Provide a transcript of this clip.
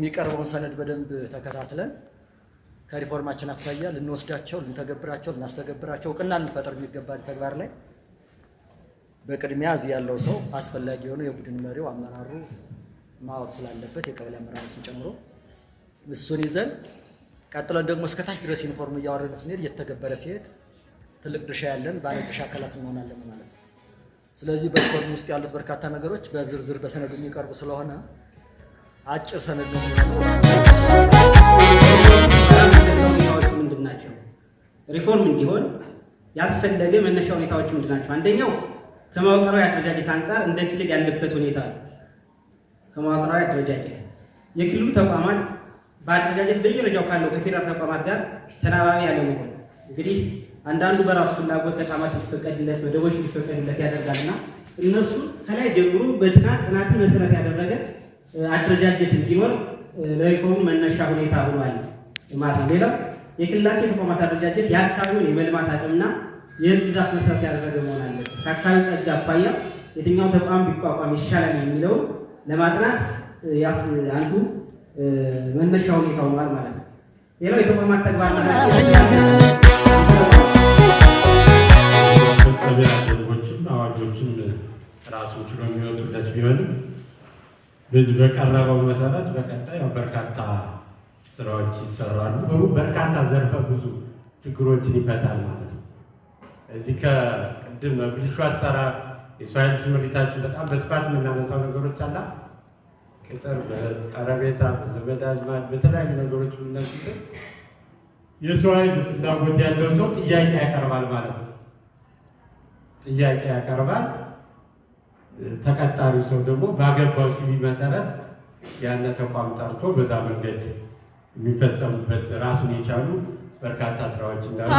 የሚቀርበውን ሰነድ በደንብ ተከታትለን ከሪፎርማችን አኳያ ልንወስዳቸው፣ ልንተገብራቸው፣ ልናስተገብራቸው እውቅና ልንፈጥር የሚገባን ተግባር ላይ በቅድሚያ እዚህ ያለው ሰው አስፈላጊ የሆነ የቡድን መሪው አመራሩ ማወቅ ስላለበት የቀበሌ አመራሮችን ጨምሮ እሱን ይዘን ቀጥለን ደግሞ እስከታች ድረስ ኢንፎርም እያወረድን ስንሄድ እየተገበረ ሲሄድ ትልቅ ድርሻ ያለን ባለ ድርሻ አካላት እንሆናለን ማለት ነው። ስለዚህ በሪፎርም ውስጥ ያሉት በርካታ ነገሮች በዝርዝር በሰነዱ የሚቀርቡ ስለሆነ አጭር ሰነድ ነው። ምንድን ናቸው? ሪፎርም እንዲሆን ያስፈለገ መነሻ ሁኔታዎች ምንድን ናቸው? አንደኛው ከመዋቅራዊ አደረጃጀት አንጻር እንደ ክልል ያለበት ሁኔታ ነው። ከመዋቅራዊ አደረጃጀት የክልሉ ተቋማት በአደረጃጀት በየደረጃው ካለው ከፌዴራል ተቋማት ጋር ተናባቢ ያለመሆን እንግዲህ አንዳንዱ በራሱ ፍላጎት ተቋማት ሊፈቀድለት መደቦች ሊፈቀድለት ያደርጋልና እነሱ ከላይ ጀምሮ ጥናትን መሰረት ያደረገ አደረጃጀት እንዲኖር ለሪፎርሙ መነሻ ሁኔታ ሆኗል ማለት ነው። ሌላው የክልላቸው የተቋማት አደረጃጀት የአካባቢውን የመልማት አቅምና የህዝብ ብዛት መሰረት ያደረገ መሆን አለበት። ከአካባቢው ጸጋ አኳያ የትኛው ተቋም ቢቋቋም ይሻላል የሚለውን ለማጥናት አንዱ መነሻ ሁኔታ ሆኗል ማለት ነው። ሌላው የተቋማት ተግባር ደንቦችም አዋጆችም ራሱ ችሎ የሚወጡለት ቢሆንም በዚህ በቀረበው መሰረት በቀጣይ በርካታ ስራዎች ይሰራሉ። በርካታ ዘርፈ ብዙ ችግሮችን ይፈታል ማለት ነው። እዚህ ከቅድም ብልሹ አሰራር የሰው ኃይል ስምሪታችን በጣም በስፋት የምናነሳው ነገሮች አላ ቅጥር በቀረቤታ በዘመድ አዝማድ በተለያዩ ነገሮች የምናነሱት የሰው ኃይል ፍላጎት ያለው ሰው ጥያቄ ያቀርባል ማለት ነው። ጥያቄ ያቀርባል። ተቀጣሪው ሰው ደግሞ ባገባው ሲቪ መሰረት ያነ ተቋም ጠርቶ በዛ መንገድ የሚፈጸሙበት ራሱን የቻሉ በርካታ ስራዎች እንዳሉ